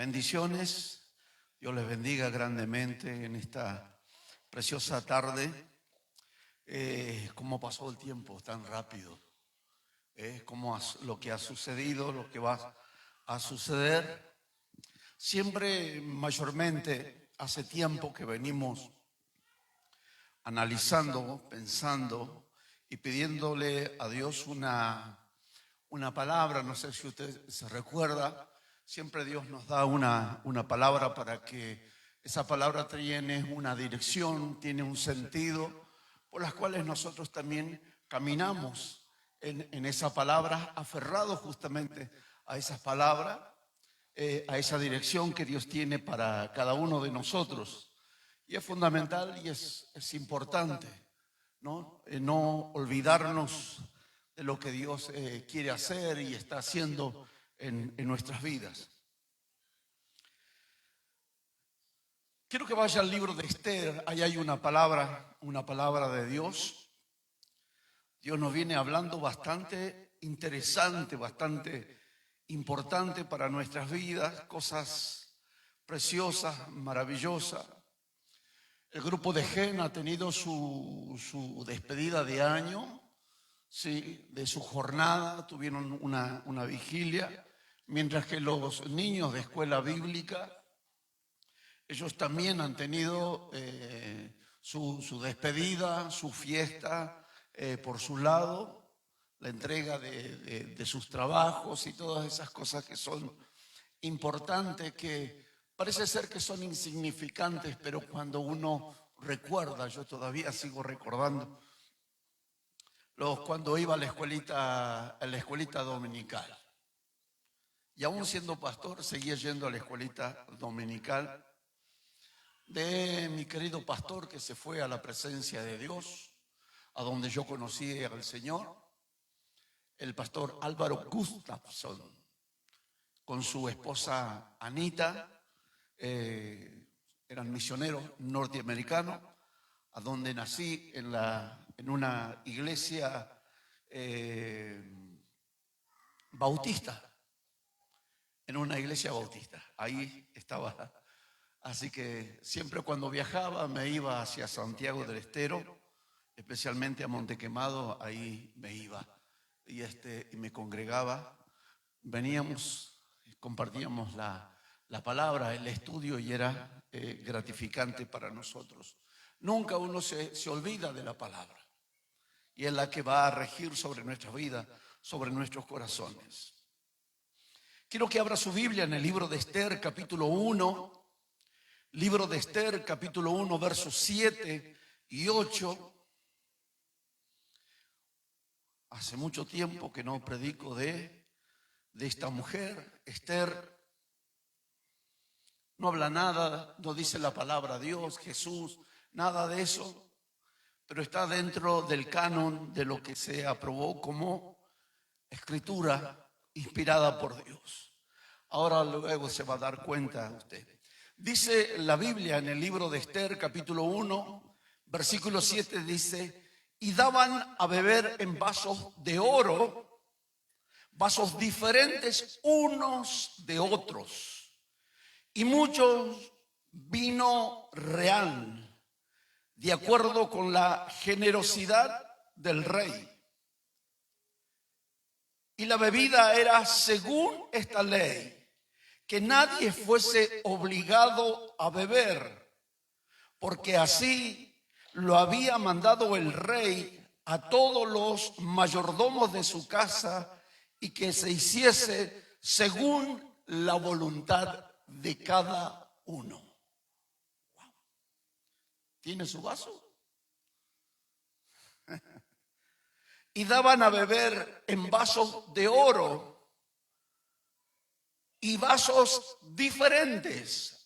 Bendiciones, Dios les bendiga grandemente en esta preciosa tarde. Cómo pasó el tiempo tan rápido, lo que ha sucedido, lo que va a suceder. Siempre, mayormente, hace tiempo que venimos analizando, pensando y pidiéndole a Dios una palabra. No sé si usted se recuerda. Siempre Dios nos da una palabra para que esa palabra tiene una dirección, tiene un sentido, por las cuales nosotros también caminamos en esa palabra, aferrados justamente a esas palabras, a esa dirección que Dios tiene para cada uno de nosotros. Y es fundamental y es importante, ¿no? No olvidarnos de lo que Dios quiere hacer y está haciendo en nuestras vidas. Quiero que vaya al libro de Esther. Ahí hay una palabra de Dios. Dios nos viene hablando bastante interesante, bastante importante para nuestras vidas, cosas preciosas, maravillosas. El grupo de GEN ha tenido su despedida de año, sí, de su jornada, tuvieron una vigilia. Mientras que los niños de escuela bíblica, ellos también han tenido su despedida, su fiesta por su lado, la entrega de sus trabajos y todas esas cosas que son importantes, que parece ser que son insignificantes, pero cuando uno recuerda, yo todavía sigo recordando, cuando iba a la escuelita dominical. Y aún siendo pastor, seguía yendo a la escuelita dominical de mi querido pastor que se fue a la presencia de Dios, a donde yo conocí al Señor, el pastor Álvaro Gustafson, con su esposa Anita, eran misioneros norteamericanos, a donde nací en una iglesia bautista. En una iglesia bautista, ahí estaba. Así que siempre cuando viajaba me iba hacia Santiago del Estero, especialmente a Montequemado, ahí me iba y me congregaba. Veníamos, compartíamos la palabra, el estudio, y era gratificante para nosotros. Nunca uno se olvida de la palabra, y es la que va a regir sobre nuestra vida, sobre nuestros corazones. Quiero que abra su Biblia en el libro de Esther, capítulo 1. Libro de Esther, capítulo 1, versos 7 y 8. Hace mucho tiempo que no predico de esta mujer, Esther. No habla nada, no dice la palabra Dios, Jesús, nada de eso. Pero está dentro del canon de lo que se aprobó como escritura inspirada por Dios. Ahora luego se va a dar cuenta usted. Dice la Biblia en el libro de Esther, capítulo 1, versículo 7, dice: y daban a beber en vasos de oro, vasos diferentes unos de otros, y muchos vino real, de acuerdo con la generosidad del rey. Y la bebida era según esta ley, que nadie fuese obligado a beber, porque así lo había mandado el rey a todos los mayordomos de su casa, y que se hiciese según la voluntad de cada uno. ¿Tiene su vaso? Y daban a beber en vasos de oro y vasos diferentes,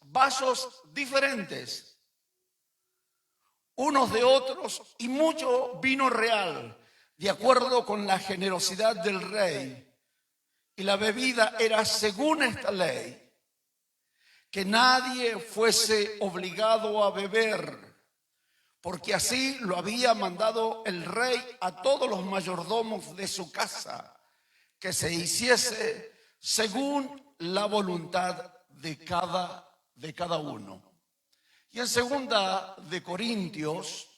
unos de otros, y mucho vino real, de acuerdo con la generosidad del rey. Y la bebida era según esta ley, que nadie fuese obligado a beber, porque así lo había mandado el rey a todos los mayordomos de su casa, que se hiciese según la voluntad de cada uno. Y en segunda de Corintios,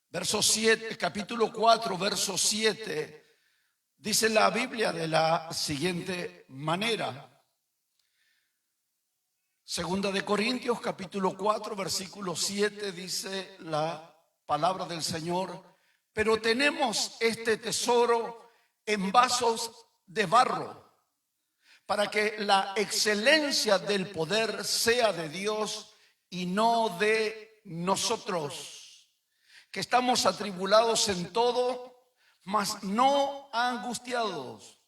verso 7, capítulo 4, verso 7, dice la Biblia de la siguiente manera. Segunda de Corintios, capítulo 4, versículo 7, dice la palabra del Señor: pero tenemos este tesoro en vasos de barro, para que la excelencia del poder sea de Dios y no de nosotros, que estamos atribulados en todo, mas no angustiados,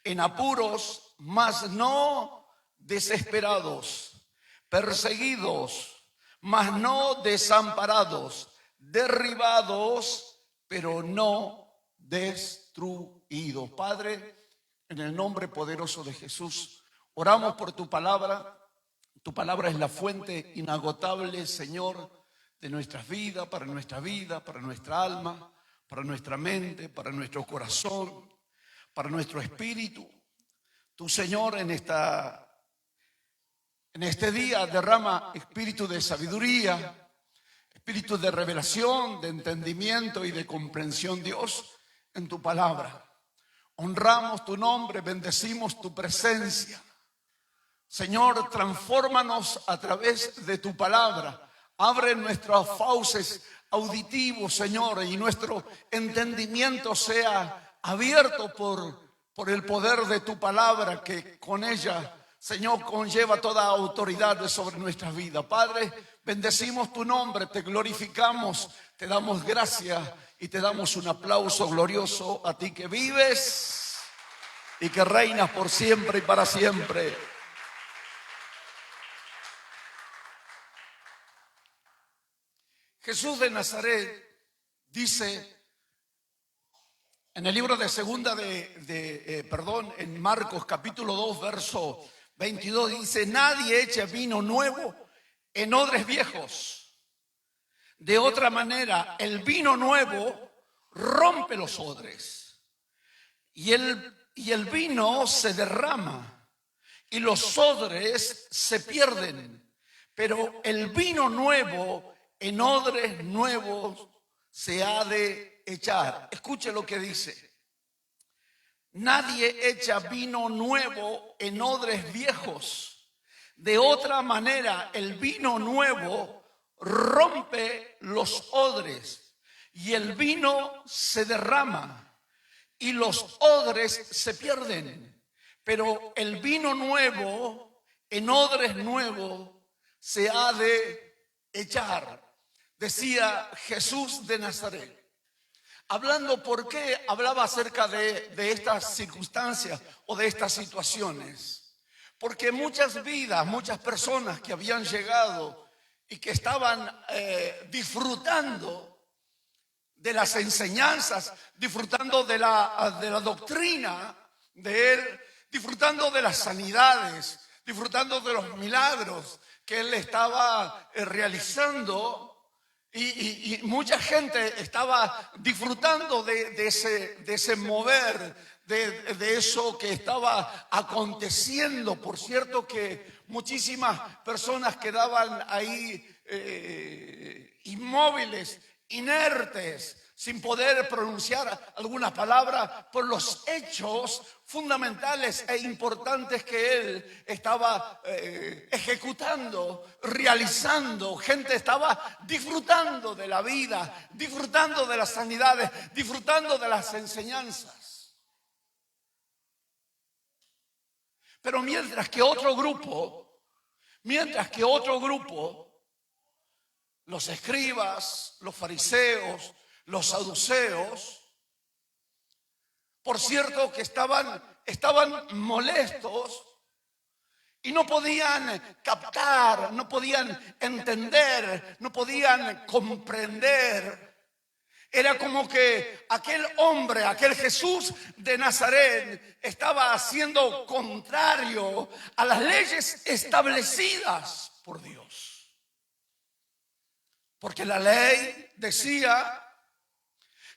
en apuros, mas no desesperados, perseguidos, mas no desamparados, derribados, pero no destruidos. Padre, en el nombre poderoso de Jesús, oramos por tu palabra. Tu palabra es la fuente inagotable, Señor, de nuestras vidas, para nuestra vida, para nuestra alma, para nuestra mente, para nuestro corazón, para nuestro espíritu. Tu Señor, en este día derrama espíritu de sabiduría, espíritu de revelación, de entendimiento y de comprensión, Dios, en tu palabra. Honramos tu nombre, bendecimos tu presencia. Señor, transfórmanos a través de tu palabra. Abre nuestros fauces auditivos, Señor, y nuestro entendimiento sea abierto por el poder de tu palabra, que con ella, Señor, conlleva toda autoridad sobre nuestras vidas. Padre, bendecimos tu nombre, te glorificamos, te damos gracias y te damos un aplauso glorioso a ti que vives y que reinas por siempre y para siempre. Jesús de Nazaret dice en el libro de segunda en Marcos capítulo 2, verso 22, dice: nadie echa vino nuevo en odres viejos. De otra manera, el vino nuevo rompe los odres y el vino se derrama y los odres se pierden. Pero el vino nuevo en odres nuevos se ha de echar. Escuche lo que dice: nadie echa vino nuevo en odres viejos. De otra manera, el vino nuevo rompe los odres y el vino se derrama y los odres se pierden. Pero el vino nuevo en odres nuevos se ha de echar. Decía Jesús de Nazaret, hablando por qué hablaba acerca de estas circunstancias o de estas situaciones. Porque muchas vidas, muchas personas que habían llegado y que estaban disfrutando de las enseñanzas, disfrutando de la doctrina de Él, disfrutando de las sanidades, disfrutando de los milagros que Él estaba realizando. Y mucha gente estaba disfrutando de ese mover, de eso que estaba aconteciendo. Por cierto que muchísimas personas quedaban ahí inmóviles, inertes, sin poder pronunciar alguna palabra por los hechos fundamentales e importantes que él estaba ejecutando, realizando. Gente estaba disfrutando de la vida, disfrutando de las sanidades, disfrutando de las enseñanzas. Pero mientras que otro grupo, los escribas, los fariseos, los saduceos, por cierto que estaban molestos y no podían captar, no podían entender, no podían comprender. Era como que aquel hombre, aquel Jesús de Nazaret, estaba haciendo contrario a las leyes establecidas por Dios. Porque la ley decía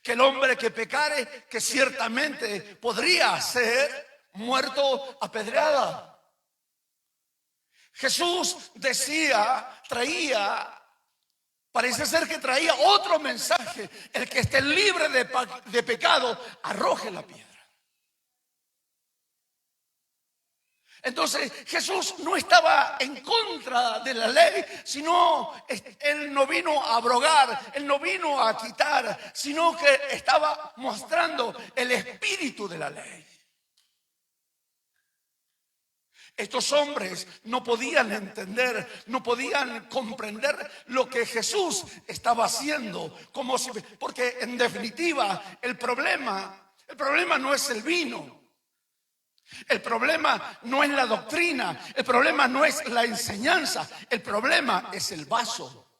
que el hombre que pecare, que ciertamente podría ser muerto a pedrada. Jesús decía, parece ser que traía otro mensaje: el que esté libre de pecado, arroje la piedra. Entonces Jesús no estaba en contra de la ley, sino Él no vino a abrogar, Él no vino a quitar, sino que estaba mostrando el espíritu de la ley. Estos hombres no podían entender, no podían comprender lo que Jesús estaba haciendo, porque en definitiva el problema no es el vino. El problema no es la doctrina, el problema no es la enseñanza, el problema es el vaso.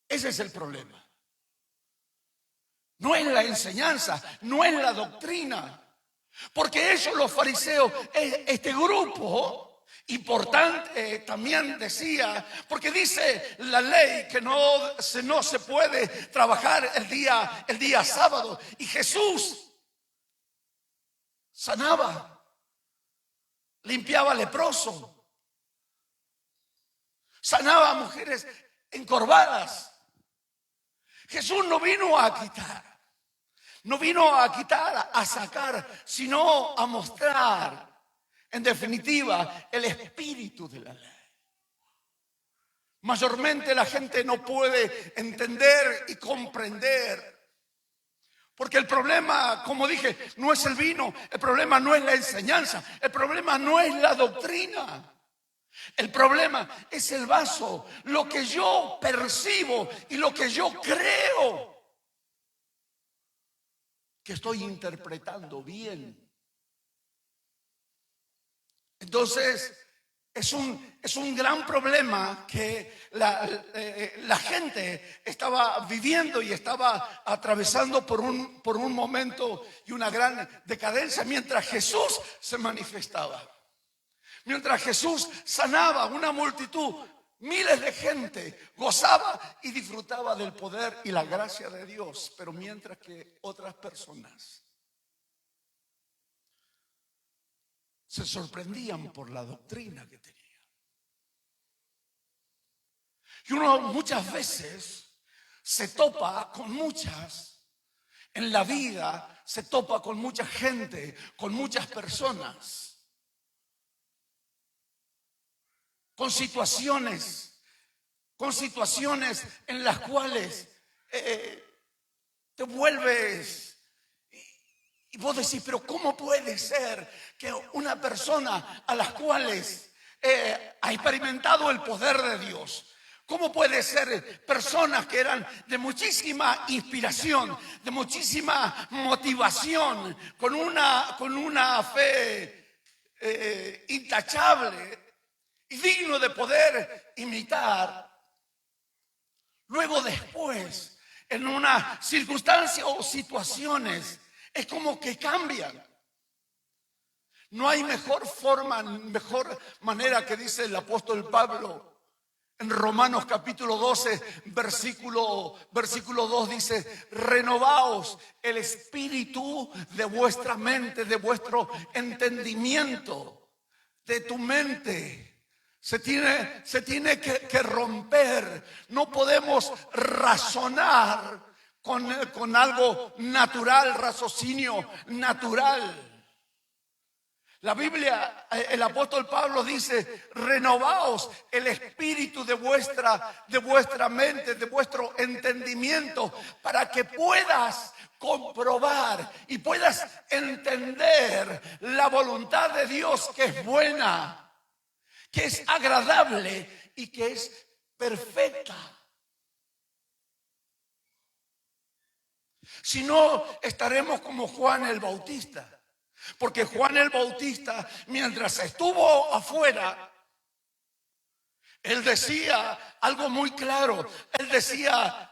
Ese es el problema. No es la enseñanza, no es la doctrina. Porque ellos, los fariseos, este grupo importante también decía, porque dice la ley que no se puede trabajar el día sábado, y Jesús sanaba, limpiaba leproso, sanaba a mujeres encorvadas. Jesús no vino a quitar. No vino a quitar, a sacar, sino a mostrar, en definitiva, el espíritu de la ley. Mayormente la gente no puede entender y comprender. Porque el problema, como dije, no es el vino, el problema no es la enseñanza, el problema no es la doctrina. El problema es el vaso, lo que yo percibo y lo que yo creo que estoy interpretando bien. Entonces, es un gran problema que la gente estaba viviendo y estaba atravesando por un momento y una gran decadencia, mientras Jesús se manifestaba. Mientras Jesús sanaba una multitud, miles de gente gozaba y disfrutaba del poder y la gracia de Dios, pero mientras que otras personas se sorprendían por la doctrina que tenían. Y uno muchas veces se topa con en la vida se topa con mucha gente, con muchas personas, con situaciones en las cuales te vuelves y vos decís, pero ¿cómo puede ser que una persona a las cuales ha experimentado el poder de Dios, cómo puede ser personas que eran de muchísima inspiración, de muchísima motivación, con una fe intachable y digno de poder imitar, luego después, en una circunstancia o situaciones, es como que cambian? No hay mejor manera, que dice el apóstol Pablo en Romanos capítulo 12, versículo 2, dice: renovaos el espíritu de vuestra mente, de vuestro entendimiento, de tu mente. Se tiene que romper. No podemos razonar con algo natural, raciocinio natural. La Biblia, el apóstol Pablo dice: renovaos el espíritu de vuestra mente, de vuestro entendimiento, para que puedas comprobar y puedas entender la voluntad de Dios, que es buena, que es agradable y que es perfecta. Si no, estaremos como Juan el Bautista. Porque Juan el Bautista, mientras estuvo afuera, él decía algo muy claro. Él decía: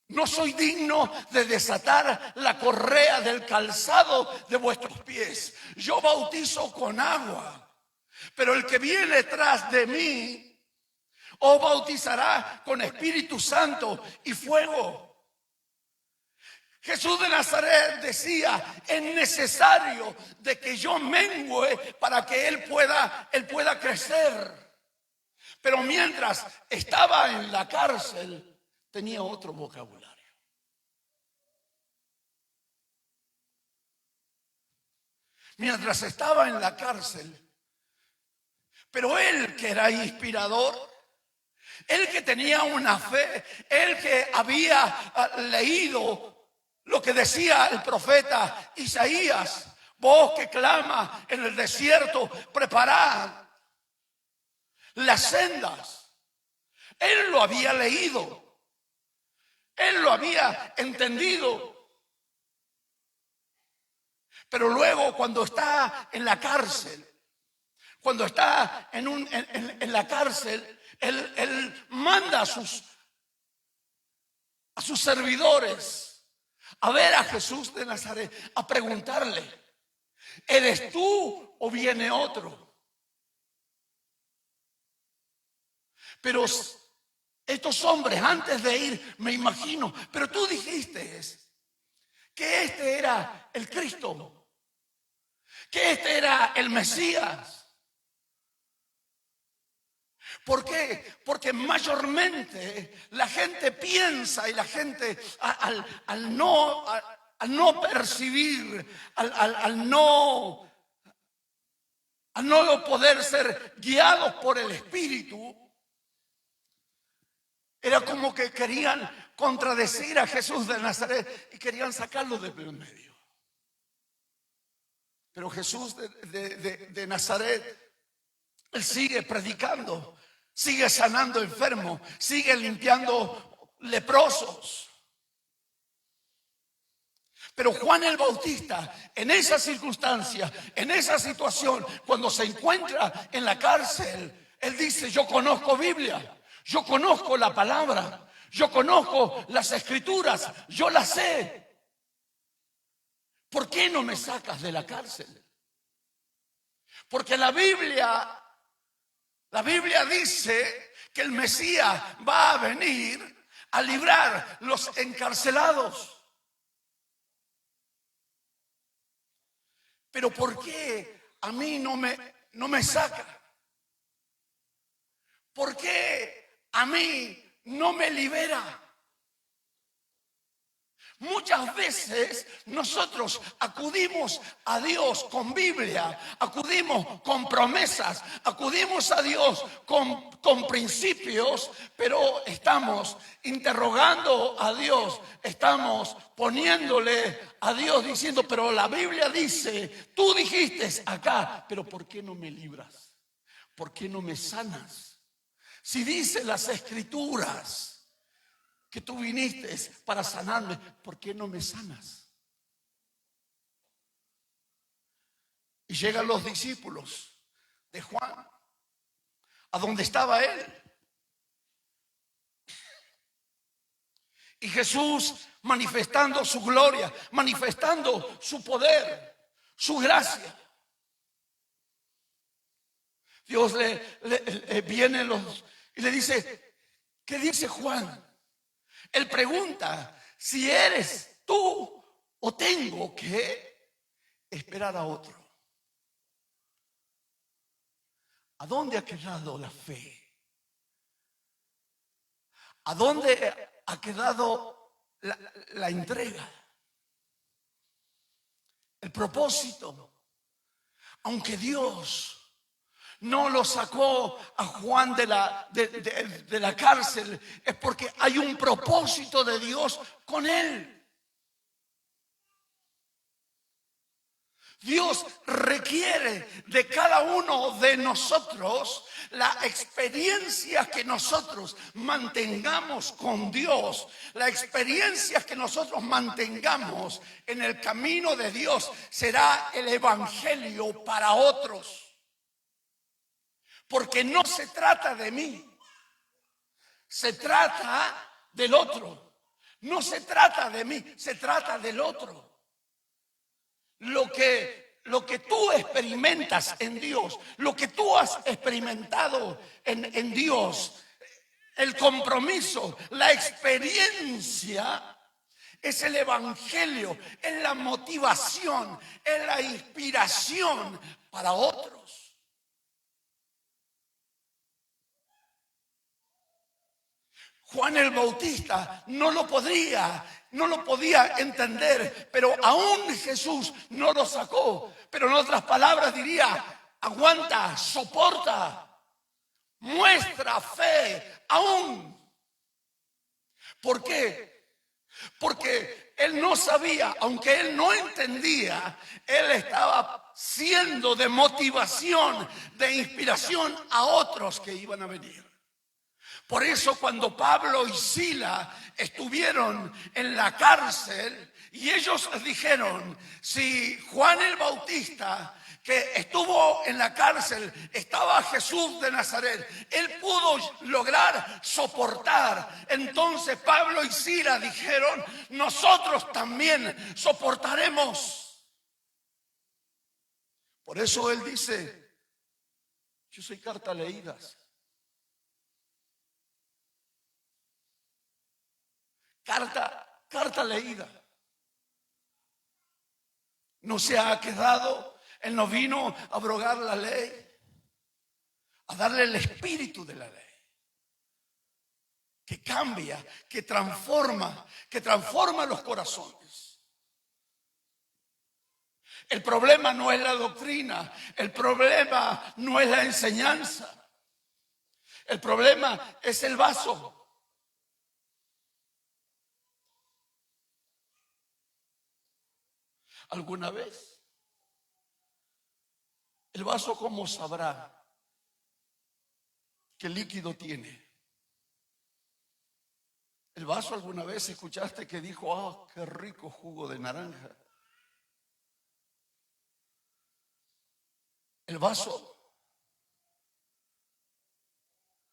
no soy digno de desatar la correa del calzado de vuestros pies. Yo bautizo con agua, pero el que viene tras de mí, os bautizará con Espíritu Santo y fuego. Jesús de Nazaret decía: es necesario de que yo mengüe para que Él pueda crecer. Pero mientras estaba en la cárcel, tenía otro vocabulario. Mientras estaba en la cárcel, pero él que era inspirador, él que tenía una fe, él que había leído lo que decía el profeta Isaías: voz que clama en el desierto, preparad las sendas. Él lo había leído, él lo había entendido. Pero luego, cuando está en la cárcel, cuando está en la cárcel, él manda a sus servidores a ver a Jesús de Nazaret, a preguntarle: ¿eres tú o viene otro? Pero estos hombres, antes de ir, me imagino: pero tú dijiste que este era el Cristo, que este era el Mesías. ¿Por qué? Porque mayormente la gente piensa, y la gente al no percibir, al no poder ser guiados por el Espíritu, era como que querían contradecir a Jesús de Nazaret y querían sacarlo del medio. Pero Jesús de Nazaret, Él sigue predicando, sigue sanando enfermos, sigue limpiando leprosos. Pero Juan el Bautista, en esa circunstancia, en esa situación, cuando se encuentra en la cárcel, él dice: yo conozco Biblia, yo conozco la palabra, yo conozco las escrituras, yo las sé. ¿Por qué no me sacas de la cárcel? Porque la Biblia dice que el Mesías va a venir a librar los encarcelados. Pero ¿por qué a mí no me saca? ¿Por qué a mí no me libera? Muchas veces nosotros acudimos a Dios con Biblia, acudimos con promesas, acudimos a Dios con principios, pero estamos interrogando a Dios, estamos poniéndole a Dios diciendo: pero la Biblia dice, tú dijiste acá, pero ¿por qué no me libras? ¿Por qué no me sanas? Si dice las Escrituras que tú viniste para sanarme, ¿por qué no me sanas? Y llegan los discípulos de Juan a donde estaba él. Y Jesús, manifestando su gloria, manifestando su poder, su gracia. Dios le viene y le dice: ¿qué dice Juan? Él pregunta si eres tú o tengo que esperar a otro. ¿A dónde ha quedado la fe? ¿A dónde ha quedado la entrega? El propósito. Aunque Dios no lo sacó a Juan de la cárcel, es porque hay un propósito de Dios con él. Dios requiere de cada uno de nosotros la experiencia que nosotros mantengamos con Dios, la experiencia que nosotros mantengamos en el camino de Dios será el evangelio para otros. Porque no se trata de mí, se trata del otro. No se trata de mí, se trata del otro. Lo que tú experimentas en Dios, lo que tú has experimentado en Dios, el compromiso, la experiencia es el evangelio, es la motivación, es la inspiración para otros. Juan el Bautista no lo podía entender, pero aún Jesús no lo sacó. Pero en otras palabras diría: aguanta, soporta, muestra fe aún. ¿Por qué? Porque él no sabía, aunque él no entendía, él estaba siendo de motivación, de inspiración a otros que iban a venir. Por eso cuando Pablo y Sila estuvieron en la cárcel y ellos dijeron: si Juan el Bautista, que estuvo en la cárcel, estaba Jesús de Nazaret, él pudo lograr soportar. Entonces Pablo y Sila dijeron: nosotros también soportaremos. Por eso él dice: yo soy carta leídas. Carta leída. No se ha quedado, él no vino a abrogar la ley, a darle el espíritu de la ley, que cambia, que transforma los corazones. El problema no es la doctrina, el problema no es la enseñanza, el problema es el vaso. ¿Alguna vez el vaso cómo sabrá qué líquido tiene? El vaso, ¿alguna vez escuchaste que dijo: oh, qué rico jugo de naranja? El vaso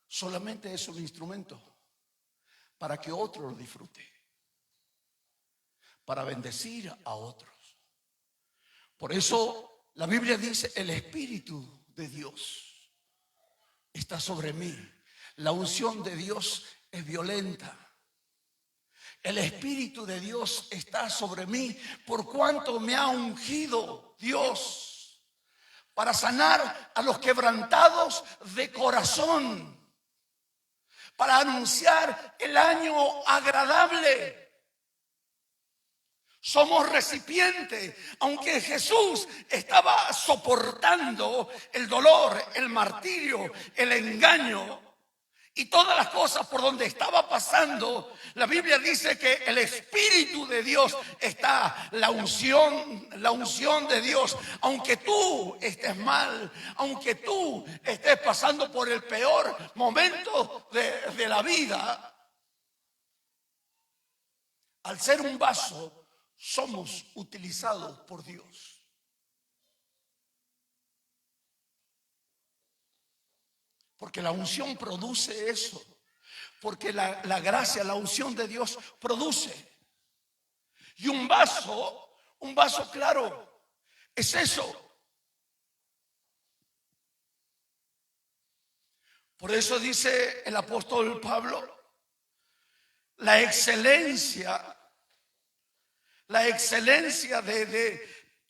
solamente es un instrumento para que otro lo disfrute, para bendecir a otros. Por eso la Biblia dice: el Espíritu de Dios está sobre mí. La unción de Dios es violenta. El Espíritu de Dios está sobre mí, por cuanto me ha ungido Dios para sanar a los quebrantados de corazón, para anunciar el año agradable. Somos recipientes, aunque Jesús estaba soportando el dolor, el martirio, el engaño y todas las cosas por donde estaba pasando. La Biblia dice que el Espíritu de Dios está, la unción de Dios. Aunque tú estés mal, aunque tú estés pasando por el peor momento de la vida, al ser un vaso, somos utilizados por Dios. Porque la unción produce eso. Porque la gracia, la unción de Dios produce. Y un vaso claro, es eso. Por eso dice el apóstol Pablo: la excelencia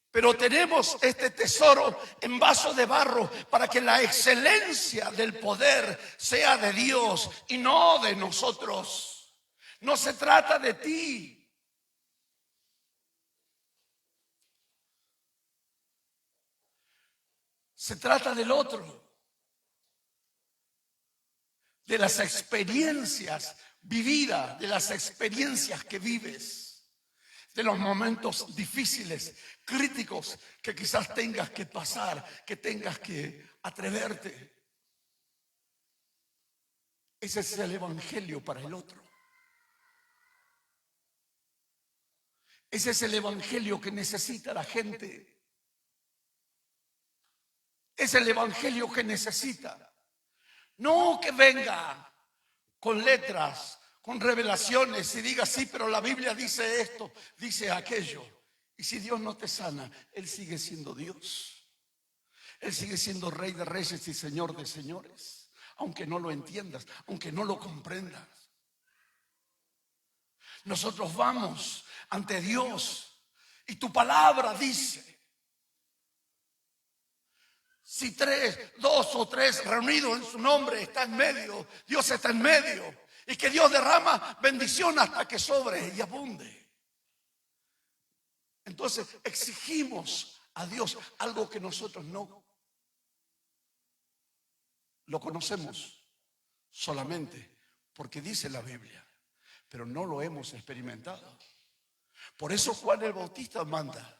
pero tenemos este tesoro en vaso de barro, para que la excelencia del poder sea de Dios y no de nosotros. No se trata de ti. Se trata del otro, de las experiencias vividas, de las experiencias que vives, de los momentos difíciles, críticos que quizás tengas que pasar, que tengas que atreverte. Ese es el evangelio para el otro. Ese es el evangelio que necesita la gente. Es el evangelio que necesita. No que venga con letras, con revelaciones y diga: sí, pero la Biblia dice esto, dice aquello. Y si Dios no te sana, Él sigue siendo Dios. Él sigue siendo Rey de Reyes y Señor de Señores. aunque no lo entiendas, aunque no lo comprendas. Nosotros vamos ante Dios y tu palabra dice: si dos o tres reunidos en su nombre está en medio, Dios está en medio, y que Dios derrama bendición hasta que sobre y abunde. Entonces exigimos a Dios algo que nosotros no lo conocemos solamente porque dice la Biblia, pero no lo hemos experimentado. Por eso Juan el Bautista manda.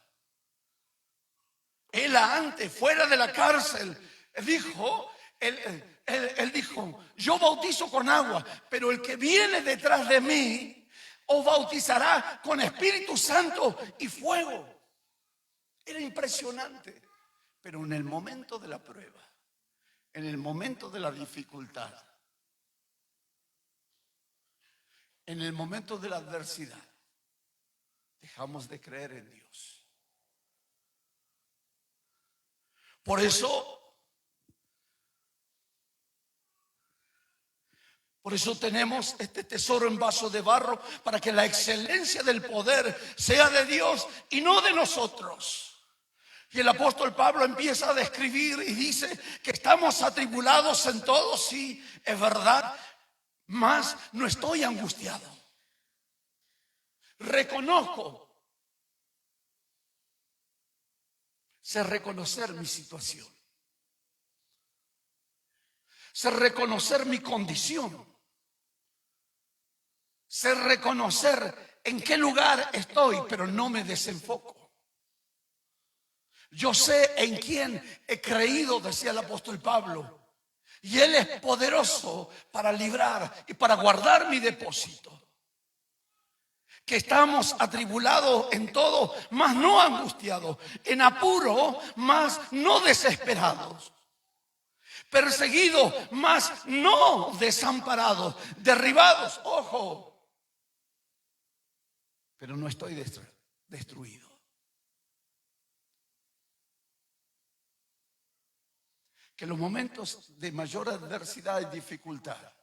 Él antes, fuera de la cárcel, dijo, él dijo: yo bautizo con agua, pero el que viene detrás de mí os bautizará con Espíritu Santo y fuego. Era impresionante. Pero en el momento de la prueba, en el momento de la dificultad, en el momento de la adversidad, dejamos de creer en Dios. Por eso tenemos este tesoro en vaso de barro, para que la excelencia del poder sea de Dios y no de nosotros. Y el apóstol Pablo empieza a describir y dice que estamos atribulados en todo, sí, es verdad, mas no estoy angustiado. Reconozco, sé reconocer mi situación, sé reconocer mi condición, sé reconocer en qué lugar estoy, pero no me desenfoco. Yo sé en quién he creído, decía el apóstol Pablo, y Él es poderoso para librar y para guardar mi depósito. Que estamos atribulados en todo, mas no angustiados, en apuro, mas no desesperados, perseguidos, mas no desamparados, derribados, ojo, pero no estoy destruido. Que en los momentos de mayor adversidad y dificultad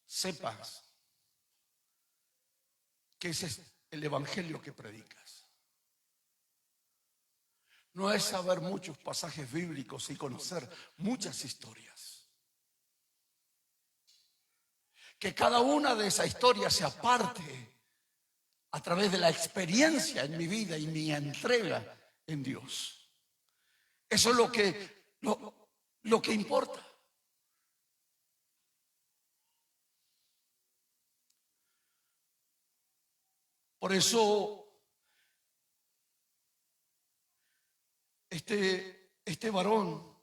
sepas que ese es el evangelio que predicas. No es saber muchos pasajes bíblicos y conocer muchas historias. Que cada una de esas historias se aparte a través de la experiencia en mi vida y mi entrega en Dios. Eso es lo que importa. Por eso este varón,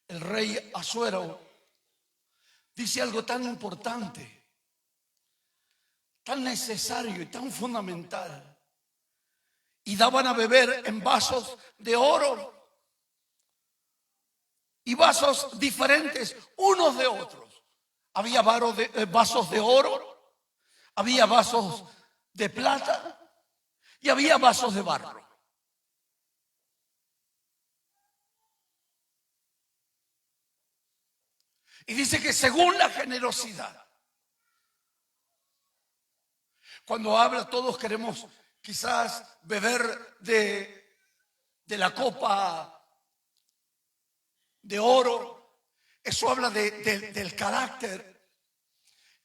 el rey Asuero, dice algo tan importante, tan necesario y tan fundamental. Y daban a beber en vasos de oro y vasos diferentes unos de otros. Había vasos de oro, había vasos de plata y había vasos de barro. Y dice que según la generosidad, cuando habla, todos queremos quizás beber de la copa de oro. Eso habla del carácter.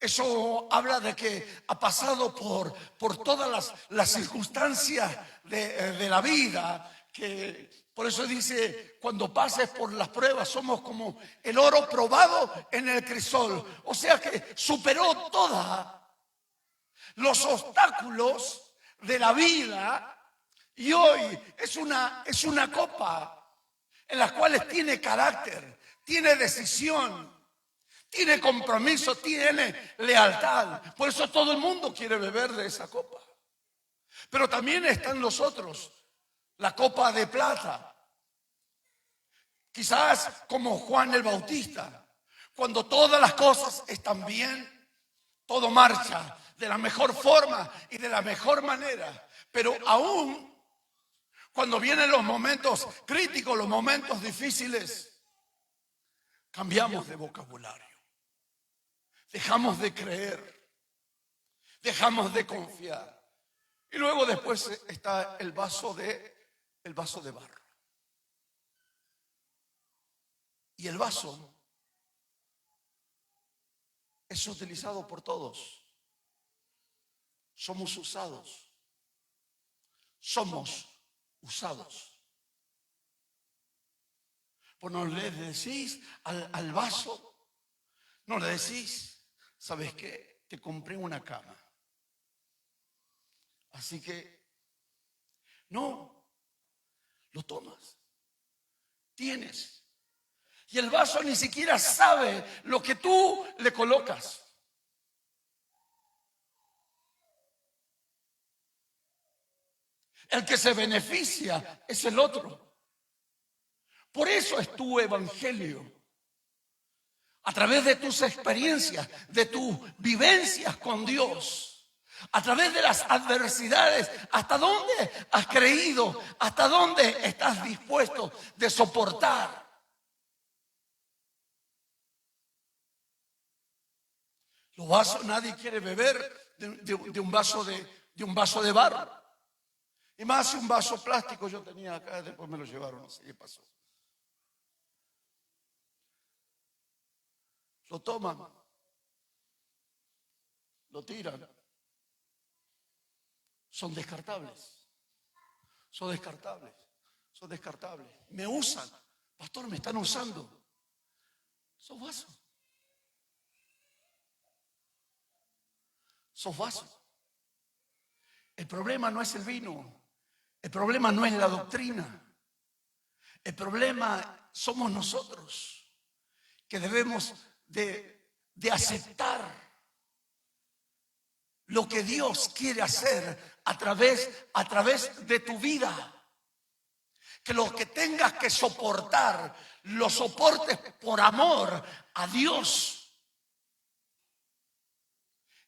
Eso habla de que ha pasado por todas las circunstancias de la vida. Que por eso dice: cuando pases por las pruebas somos como el oro probado en el crisol. O sea que superó todos los obstáculos de la vida, y hoy es una copa en la cual tiene carácter, tiene decisión, tiene compromiso, tiene lealtad. Por eso todo el mundo quiere beber de esa copa. Pero también están los otros, la copa de plata, quizás como Juan el Bautista, cuando todas las cosas están bien, todo marcha de la mejor forma y de la mejor manera, pero aún Cuando vienen los momentos críticos, los momentos difíciles, cambiamos de vocabulario. Dejamos de creer. Dejamos de confiar. Y luego después está el vaso de barro. Y el vaso es utilizado por todos. Somos usados. Somos usados. Pues no le decís al vaso, no le decís, ¿sabes qué? Te compré una cama. Así que, no, lo tomas. Tienes. Y el vaso ni siquiera sabe lo que tú le colocas. El que se beneficia es el otro. Por eso es tu evangelio. A través de tus experiencias, de tus vivencias con Dios, a través de las adversidades, ¿hasta dónde has creído? ¿Hasta dónde estás dispuesto de soportar? Los vasos, nadie quiere beber de un vaso de barro. Y más un vaso plástico yo tenía acá, después me lo llevaron, no sé qué pasó. Lo toman, lo tiran. Son descartables. Son descartables. Son descartables. Me usan. Pastor, me están usando. Son vasos. Son vasos. El problema no es el vino. El problema no es la doctrina. El problema somos nosotros, que debemos de aceptar lo que Dios quiere hacer a través de tu vida. Que lo que tengas que soportar, lo soportes por amor a Dios.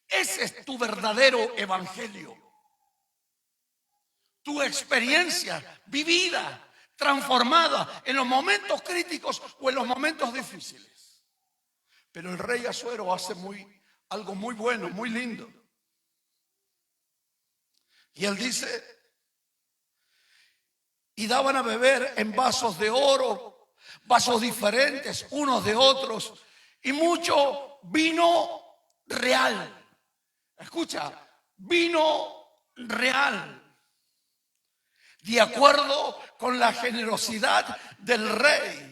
Ese es tu verdadero evangelio. Tu experiencia vivida, transformada en los momentos críticos o en los momentos difíciles. Pero el rey Asuero hace algo muy bueno, muy lindo. Y él dice, y daban a beber en vasos de oro, vasos diferentes unos de otros, y mucho vino real. Escucha, vino real. De acuerdo con la generosidad del rey.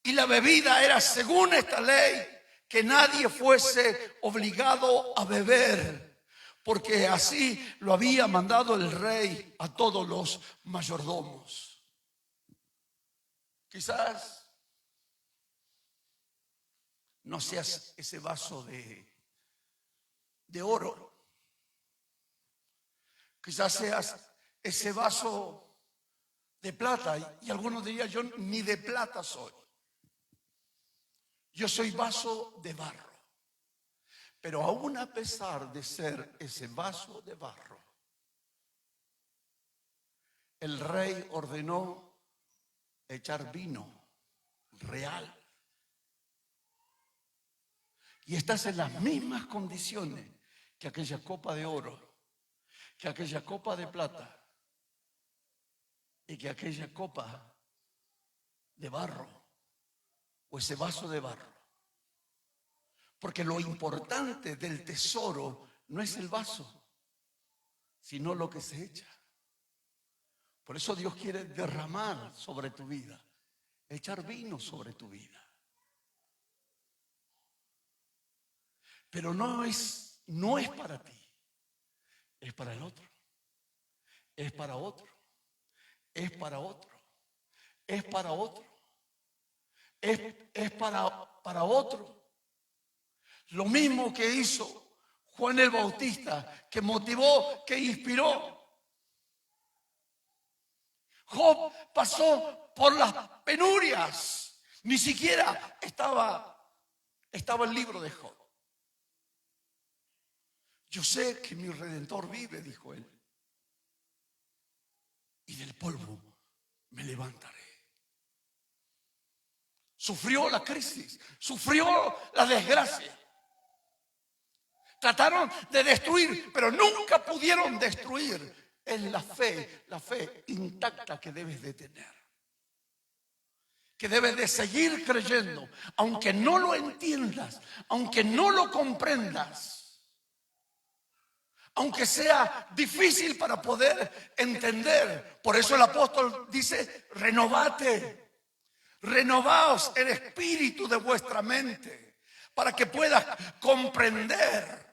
Y la bebida era según esta ley, que nadie fuese obligado a beber, porque así lo había mandado el rey a todos los mayordomos. Quizás no seas ese vaso de oro. Quizás seas ese vaso de plata. Y algunos dirían, yo ni de plata soy. Yo soy vaso de barro. Pero aún a pesar de ser ese vaso de barro, el rey ordenó echar vino real. Y estás en las mismas condiciones que aquella copa de oro, que aquella copa de plata y que aquella copa de barro o ese vaso de barro. Porque lo importante del tesoro no es el vaso, sino lo que se echa. Por eso Dios quiere derramar sobre tu vida, echar vino sobre tu vida. Pero no es para ti. Es para el otro, es para otro, es para otro, es para otro, es para otro. Lo mismo que hizo Juan el Bautista, que motivó, que inspiró. Job pasó por las penurias, ni siquiera estaba el libro de Job. Yo sé que mi Redentor vive, dijo él. y del polvo me levantaré. Sufrió la crisis, sufrió la desgracia. Trataron de destruir, pero nunca pudieron destruir. Es la fe intacta que debes de tener, que debes de seguir creyendo, aunque no lo entiendas, aunque no lo comprendas, aunque sea difícil para poder entender. Por eso el apóstol dice: renovate, renovaos el espíritu de vuestra mente, para que puedas comprender.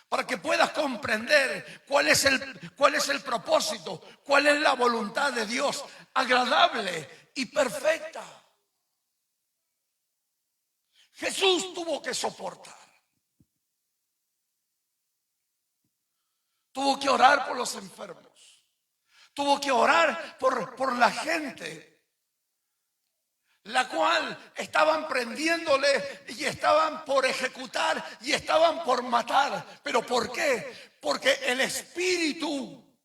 Para que puedas comprender cuál es el propósito, cuál es la voluntad de Dios, agradable y perfecta. Jesús tuvo que soportar. Tuvo que orar por los enfermos. Tuvo que orar por la gente, la cual estaban prendiéndole y estaban por ejecutar y estaban por matar. ¿Pero por qué? Porque el Espíritu,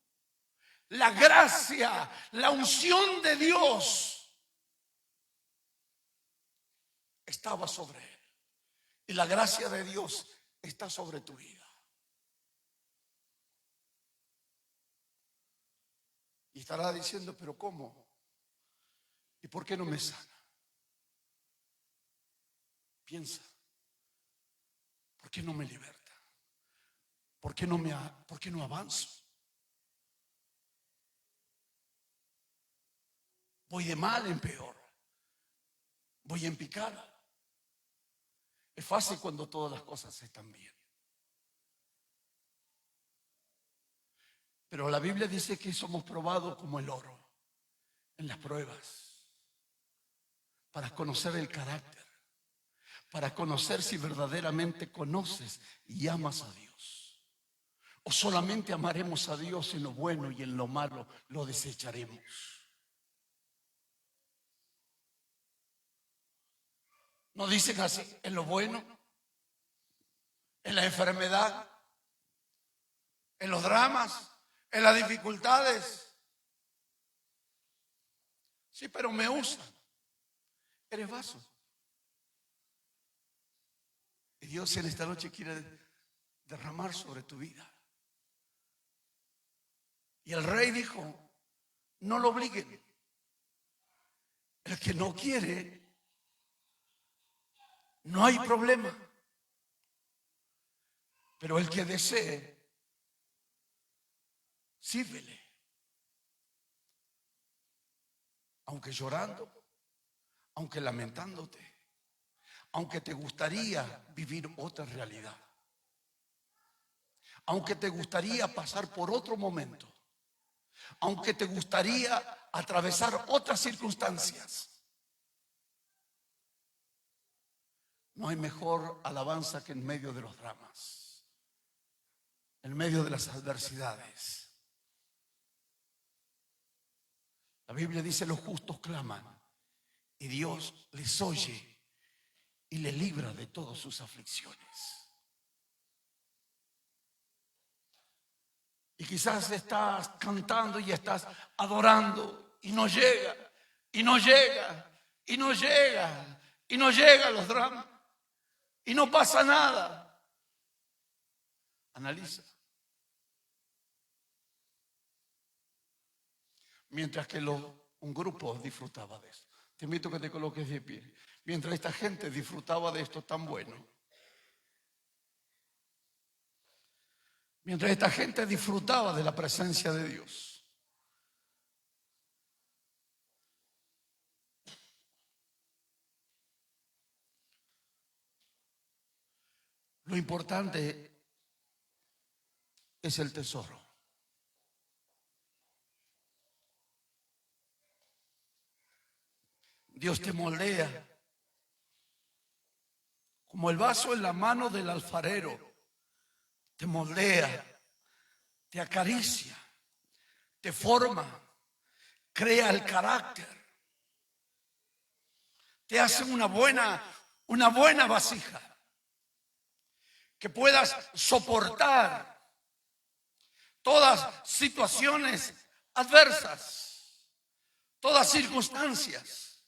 la gracia, la unción de Dios estaba sobre él. Y la gracia de Dios está sobre tu vida. Y estará diciendo: ¿pero cómo? ¿Y por qué no me sana? Piensa: ¿por qué no me liberta? ¿Por qué no avanzo? Voy de mal en peor. Voy en picada. Es fácil cuando todas las cosas están bien. Pero la Biblia dice que somos probados como el oro en las pruebas, para conocer el carácter, para conocer si verdaderamente conoces y amas a Dios, o solamente amaremos a Dios en lo bueno y en lo malo lo desecharemos. ¿No dicen así? En lo bueno, en la enfermedad, en los dramas, en las dificultades. Sí, pero me usan. Eres vaso. Y Dios en esta noche quiere derramar sobre tu vida. Y el rey dijo: no lo obliguen. El que no quiere, no hay problema. Pero el que desee, sírvele. Aunque llorando, aunque lamentándote, aunque te gustaría vivir otra realidad, aunque te gustaría pasar por otro momento, aunque te gustaría atravesar otras circunstancias, no hay mejor alabanza que en medio de los dramas, en medio de las adversidades. La Biblia dice: los justos claman y Dios les oye y les libra de todas sus aflicciones. Y quizás estás cantando y estás adorando y no llega, y no llega, y no llega, y no llegan los dramas, y no pasa nada. Analiza. Mientras que un grupo disfrutaba de eso. Te invito a que te coloques de pie. Mientras esta gente disfrutaba de esto tan bueno, mientras esta gente disfrutaba de la presencia de Dios, lo importante es el tesoro. Dios te moldea como el vaso en la mano del alfarero. Te moldea, te acaricia, te forma, crea el carácter, te hace una buena vasija que puedas soportar todas situaciones adversas, todas circunstancias.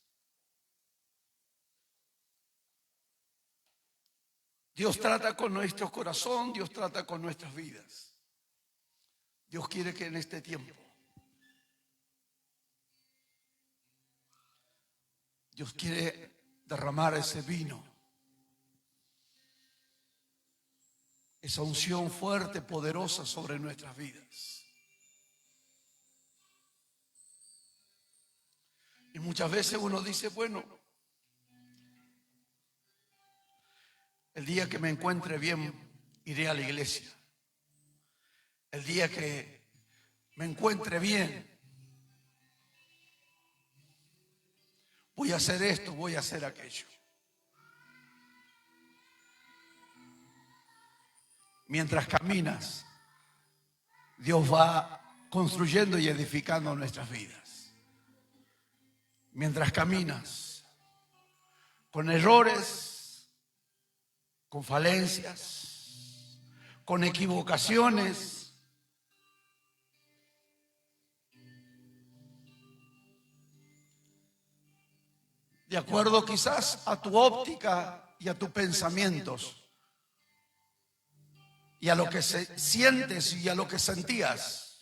Dios trata con nuestro corazón, Dios trata con nuestras vidas. Dios quiere que en este tiempo Dios quiere derramar ese vino, esa unción fuerte, poderosa sobre nuestras vidas. Y muchas veces uno dice, bueno, el día que me encuentre bien, iré a la iglesia. El día que me encuentre bien, voy a hacer esto, voy a hacer aquello. Mientras caminas, Dios va construyendo y edificando nuestras vidas. Mientras caminas, con errores, con falencias, con equivocaciones, de acuerdo quizás a tu óptica y a tus pensamientos, y a lo que sientes y a lo que sentías.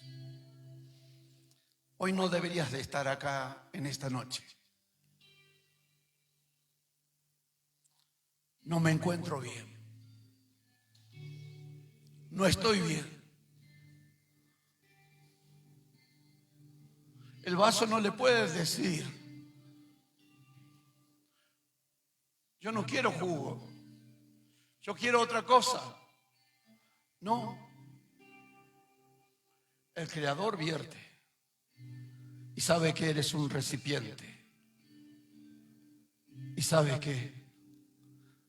Hoy no deberías de estar acá en esta noche. No me encuentro bien. No estoy bien. El vaso no le puedes decir: yo no quiero jugo, yo quiero otra cosa. No. El Creador vierte y sabe que eres un recipiente y sabe que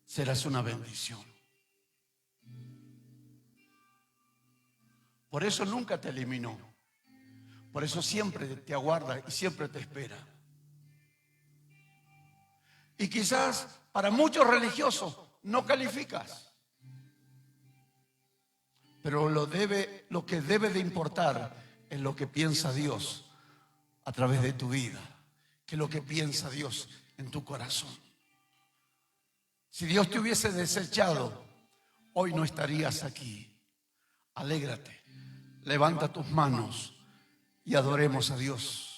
serás una bendición. Por eso nunca te eliminó. Por eso siempre te aguarda y siempre te espera. Y quizás para muchos religiosos no calificas. Pero lo que debe de importar es lo que piensa Dios a través de tu vida, que es lo que piensa Dios en tu corazón. Si Dios te hubiese desechado, hoy no estarías aquí. Alégrate, levanta tus manos y adoremos a Dios.